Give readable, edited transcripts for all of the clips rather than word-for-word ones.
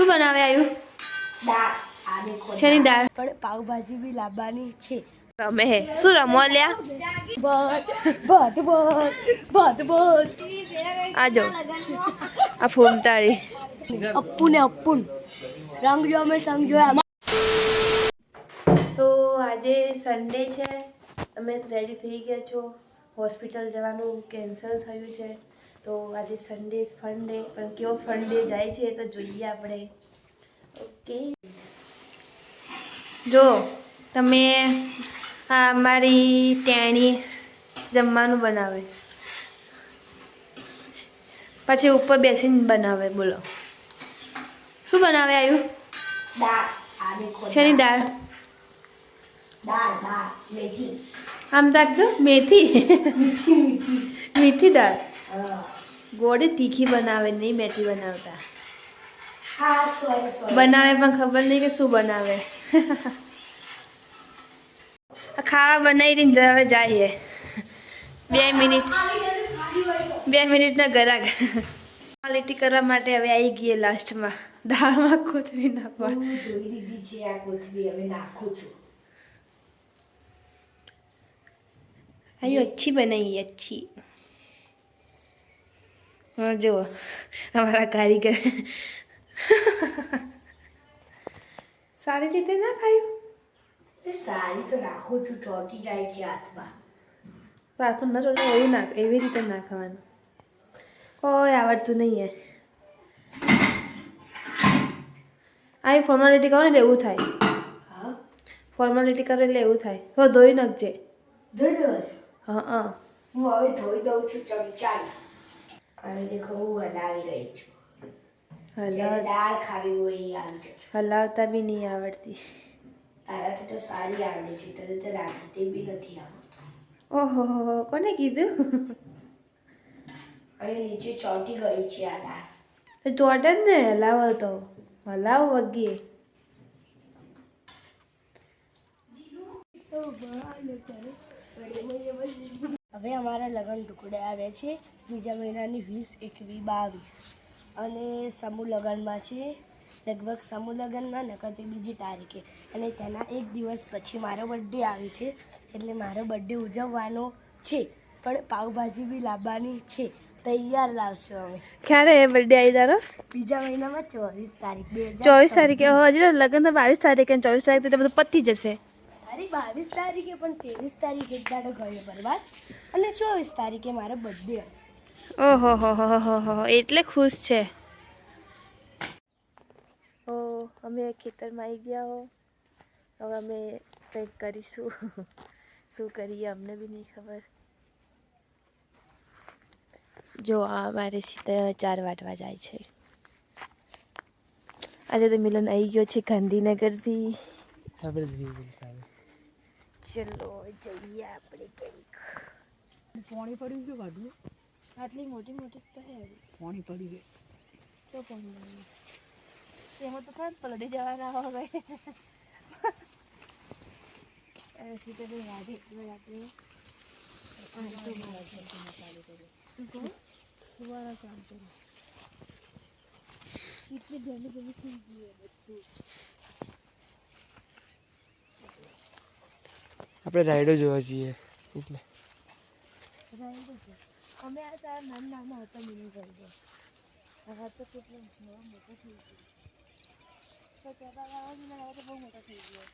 શું બનાવે આવ્યું? દાળ. આ દેખો શેની દાળ? પણ પાવભાજી બી લાવવાની છે. રમે હે શું રમો લ્યા? આજો આ ફૂમતાળી અપ્પુ ને અપ્પુન રંગ જો અમે સંગ જોયા. તો આજે સન્ડે છે, અમે રેડી થઈ ગયા છો. હોસ્પિટલ જવાનું કેન્સલ થયું છે, તો આજે સન્ડે ફન ડે. પણ કેવો ફન ડે જાય છે તો જોઈએ આપણે. ઓકે, જો તમે અમારી ટેણી જમવાનું બનાવે, પછી ઉપર બેસીને બનાવે. બોલો શું બનાવે આવ્યું? દાળ. આ દેખો શેની દાળ? દાળ દાળ મેથી. આમ તાકજો મેથી મીઠી મીઠી દાળ. હા ગોળી તીખી બનાવે, નહીં મેથી બનાવતા. હા સોરી બનાવે પણ ખબર નહીં કે શું બનાવે. ખાવા બનાવીને હવે જઈએ. 2 મિનિટના ગરાગ ક્વોલિટી કરવા માટે હવે આવી ગઈ લાસ્ટમાં દાળમાં કોથળી નાખવા. હું જોઈ દીધી છે આ કોથળી, હવે નાખું છું. આયુ अच्छी बनाई, अच्छी. हाँ जो हमारा कारीगर सारी રીતે ના ખાયું. સારી તો નાખું છું, ચોટી જાય છે હાથમાં. પાછું ના ચોટે એવું ના, એવી રીતે ના ખાવાનું. કોઈ આવડતું નહીં હે. આ ફોર્માલિટી કરો ને એવું થાય. હા ફોર્માલિટી કરે એટલે એવું થાય. તો ધોઈ નાખજે. ધોઈ દઉં. હા હું હવે ધોઈ દઉં છું ચમચા. અને દેખો હું હલાવી રહી છું. દાળ ખાવી હોય એ આવી જજો. હલાવતા બી નહીં આવડતી. તારાથી તો સારી આવડે છે, તને તો રાંધતે બી નથી આવડતું. ઓહો કોને કીધું? અને નીચે ચોટી ગઈ છે આ દાળ. ચોટે જ ને, હલાવો તો હલાવો વગી. હવે અમારા લગ્ન ટુકડે આવે છે બીજા મહિનાની 20, 21, 22 અને સમૂહ લગ્નમાં છે. લગભગ સમૂહ લગ્નમાં નકરતી બીજી તારીખે, અને તેના એક દિવસ પછી મારો બર્થડે આવે છે, એટલે મારો બર્થડે ઉજવવાનો છે. પણ પાવભાજી બી લાવવાની છે, તૈયાર લાવશું અમે. ક્યારે બર્થડે આવી તારો? બીજા મહિનામાં 24 તારીખ. 24 તારીખે? હજી તો લગ્ન તો 22 તારીખે, 24 તારીખે તો બધું પતી જશે. અરે 22 તારીખે પણ 23 તારીખે એક દાડો ગયો બરબાદ, અને 24 તારીખે મારો બર્થડે હશે. ઓહો હો, એટલે ખુશ છે. ઓ અમે ખેતરમાં આવી ગયા હો. હવે અમે કંઈક કરીશું. શું કરીએ અમને બી નહીં ખબર. જો આ મારે સીધા 4 વાટવા જાય છે. આજે તો મિલન આવી ગયો છે ગાંધીનગરથી. ચલો જઈએ આપણે કંઈક. પાણી પડ્યું છે કાઢવું. આટલી મોટી મોટી તો હે. પાણી પડ્યું છે તો પાણી એમાં તો કાંઈ પલળી જવાના હવે. એથી તો વાડી આપણે શું કહું ફુવારા ચાલુ કરો. કેટલી ગંદી ગંદી થઈ ગઈ બધું. આપણે રાઈડો જોવા જઈએ એટલે રાઈડો છે. અમે આ તારા નાના હતા મિની રાઈડો. હવે તો કેટલો મોટો થઈ ગયો. તો કહેતા હતા મિની રાઈડો બહુ મોટો થઈ ગયો.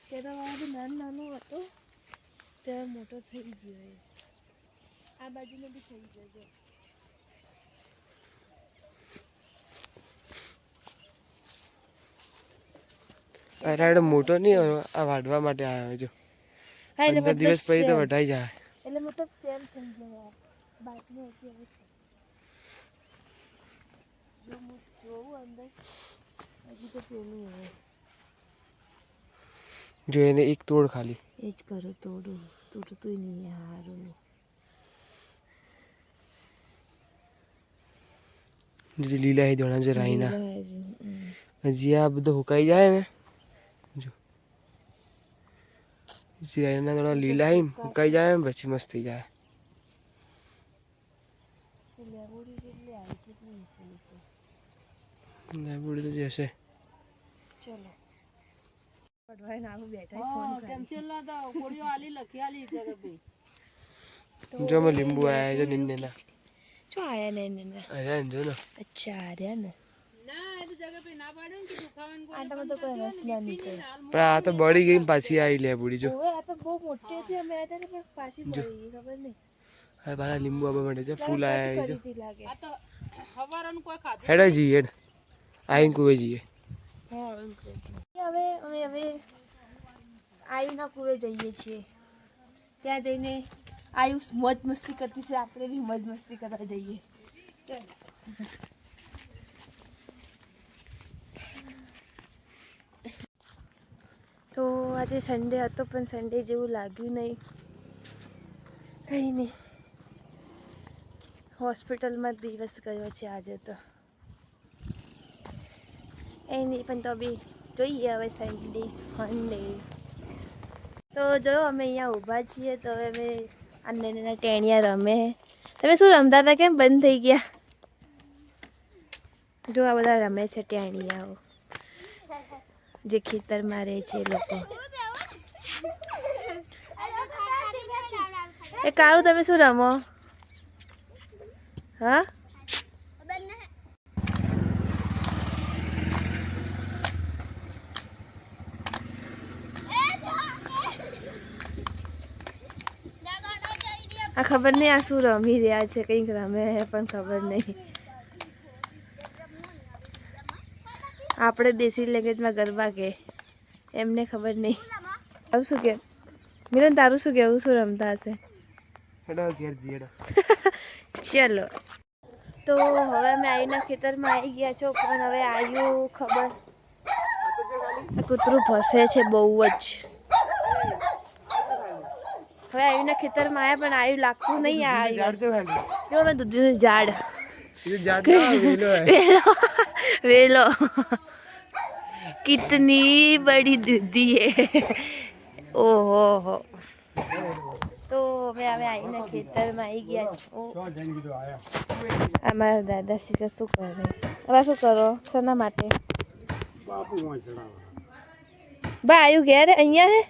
તેના વાળા બી નાનું હતું, ત્યારે મોટો થઈ ગયો. આ બાજુનો બી થઈ ગયો છે. આ રાઈડો મોટો નહીં, આ વાઢવા માટે આવ્યો જો. હા એટલે 15 દિવસ પછી તો વઢાઈ જાય. એટલે મતલબ સેમ થઈ ગયો. બાઇકનો હતી હવે જો હું જોઉં અંદર હજી તો પેલું હવે જો એને એક તોડ ખાલી. એ જ કરો તોડું તૂટતું નહીં હારું. લીલા હે દોણા જો રાઈના હજી આ બધું હુકાઈ જાય ને જો રાઈના દોણા લીલા હે હુકાઈ જાય ને પછી મસ્ત થઈ જાય. લાઈબ્રેરી તો જશે. ચલો પડવાય ના બેઠા ફોન જો મેં લીંબુ આયા જો નિન્નેના. શું આયા ને અરે જો ને. અચ્છા આર્યા ને આટામાં તો કોઈ રસ ના નીકળે. પણ આ તો બળી ગઈ પાછી આવી લે બુડી જો. ઓવે આ તો બહુ મોટી હતી અમે આયા હતા ને પણ પાછી પડી ગઈ ખબર નહીં. હવે પાછા લીંબુ આવવા માંડે છે ફૂલ આયા જો. કરી લાગે હેડો જી હેડ આઈન કુવે જઈએ. હવે અમે આયુના કુવે જઈએ છીએ. ત્યાં જઈને આયુષ મોજ મસ્તી કરતી છે, આપણે બી મોજ મસ્તી કરવા જઈએ. તો આજે સન્ડે હતો પણ સન્ડે જેવું લાગ્યું નહીં. કંઈ નહીં, હોસ્પિટલમાં દિવસ ગયો છે આજે તો. એ નહીં પણ તો બી જોઈએ હવે સન્ડે ફંડે. તો જો અમે અહીંયા ઊભા છીએ તો હવે અમે આ નાના ટેણિયા રમે. તમે શું રમતા હતા, કેમ બંધ થઈ ગયા? જો આ બધા રમે છે ટેણિયાઓ, જે ખેતરમાં રહે છે એ લોકો. એ કાળું તમે શું રમો? હા આ ખબર નહીં આ શું રમી રહ્યા છે, કંઈક રમે પણ ખબર નહીં. આપણે દેશી લેંગ્વેજમાં ગરબા કે એમને ખબર નહીં. તારું શું કે મિલન, તારું શું કેવું, શું રમતા હશે? હેડો ઘેર જી હેડો. ચલો તો હવે અમે આયુના ખેતરમાં આવી ગયા છો, પણ હવે આયુ ખબર કૂતરું ભસે છે બહુ જ. હવે આયુના ખેતરમાં આવ્યા પણ આયુ લાગતું નહીં. આ જો મેં દૂધીનું ઝાડ વેલો कितनी बड़ी दीदी है. ओहो हो. તો અમે હવે આવીને ખેતરમાં આવી ગયા છો. અમારા દાદા શીખર શું કરે? હવે શું કરો? શેના માટે? બા આવ્યું ઘેર અહીંયા હે?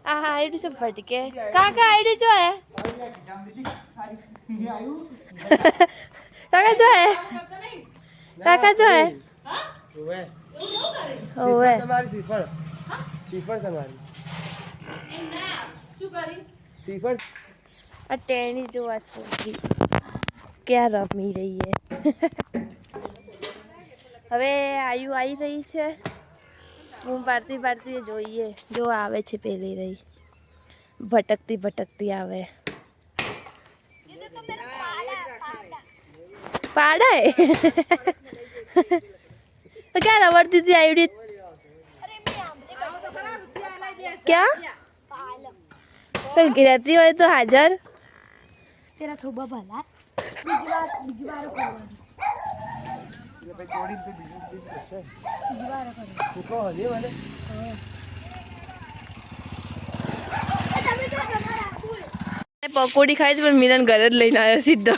હા હા આઈડી ચો ભટકે. કાકા આઈડી ચો હે? કાકા ચો હે? કાકા ચો હે? ઓવે તમારી શ્રીફળ શ્રીફળ તમારી શ્રીફળ. આ ટેણી જો આ છોકરી ક્યાં રમી રહી છે. હવે આયુ આવી રહી છે, હું પાડતી પાડતી જોઈએ. જો આવે છે પેલી રહી, ભટકતી ભટકતી આવે. પાડા તો ક્યાં રવડતી હતી આયુડી? ક્યાં રહેતી હોય તો હાજર. તેરા થોબા ભલા બીજી વાર કરવાનું. પકોડી ખાઈ હતી પણ મિલન ઘરે જ લઈને આવ્યો સીધો.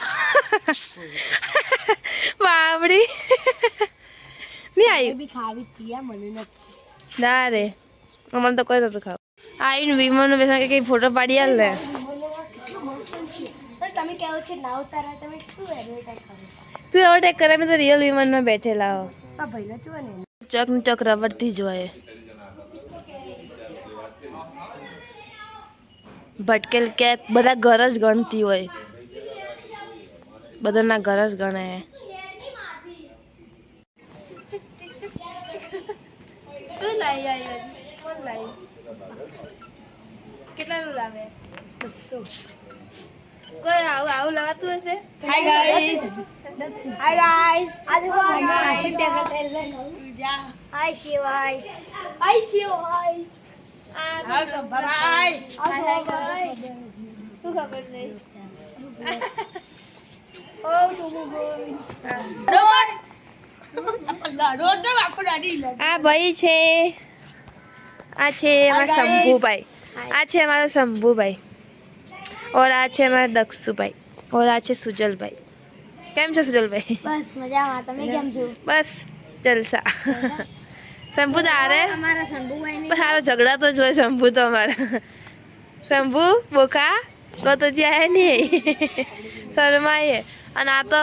બાપડી નહીં આવી બી ખાવી હતી મને નથી. ના રે અમારે તો કોઈ નતું ખાવું. આવીને વિમાનનો બેસવા કઈ ફોટો પાડી આલ ને. પણ તમે કહો છો ના ઉતારા, તમે શું એડવર્ટાઈઝ કરો? તું ઓવરટેક કરે, મેં તો રિયલ વિમાનમાં બેઠેલા હો. આ ભાઈને જોવા ને ચોક ને ચોક રબડથી જ હોય. ભટકેલ કે બધા ઘર જ ગણતી હોય, બધાના ઘર જ ગણે. કેટલાનું લાવે? 200. કોઈ આવું આવું લવાતું હશે? Hi guys. Hi guys. આજે હાય શિવાઈસ. હાય શિવાઈસ. હાય સંભાઈ. શું ખબર નહીં. ઓ શુભુ બોય. આ ભાઈ છે, આ છે અમારા શંભુભાઈ. આ છે અમારો શંભુભાઈ. और આ છે અમારા દક્ષુભાઈ और આ છે સુજલભાઈ. કેમ છો સુજલભાઈ? બસ મજામાં. તમે કેમ છો? બસ જલસા. શંભુ તારે અમારા શંભુભાઈ પણ સારો ઝઘડા તો જ હોય શંભુ તો અમારા. શંભુ બોકા તો જ્યાં નહીં શરમાઈએ અને આ તો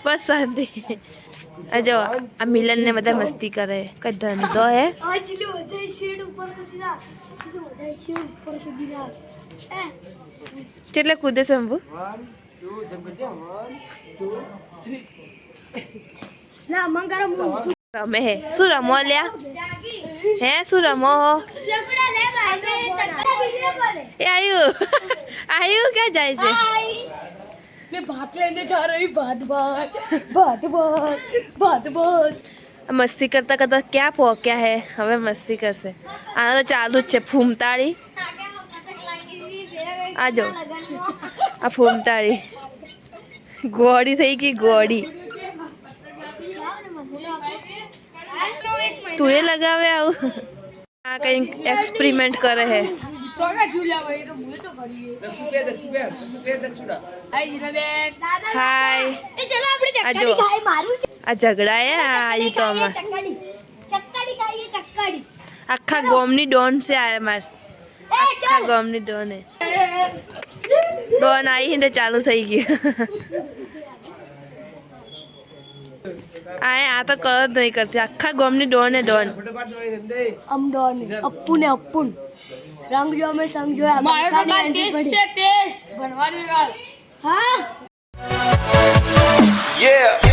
બસ શાંતિ. આ જો આ મિલન ને બધા મસ્તી કરે. કઈ ધંધો હે? કેટલે કૂદે શંભુ? રમે હે. શું રમો લ્યા? હે શું રમો હો? એ આયુ આયુ ક્યાં જાય છે? मैं भात लेने जा रही भात भात भात भात भात भात. મસ્તી કરતા કરતા ક્યાં પહોંચ્યા હે? હવે મસ્તી કરશે. આના તો ચાલુ જ છે ફૂમતાળી. આ જો આ ફૂમતાળી ગોળી થઈ ગઈ ગોળી. તું એ લગાવે આવું? આ કંઈક એક્સપેરિમેન્ટ કરે હે. હાય આ જો આ ઝઘડા હે. આ આવી તો અમાર આખા ગોમની ડોન છે. આ માર આખા ગોમની ડોન હે. ડોન આવી ને ચાલુ થઈ ગયું. આ તો કળ જ નહીં કરતી. આખા ગોમની ડોન હે ડોન. અમડોન અપ્પુ ને અપ્પુન રંગ જો મેં સંગ જો મારો તો કાલ ટેસ્ટ છે ટેસ્ટ ભણવાની વાત. હા Yeah.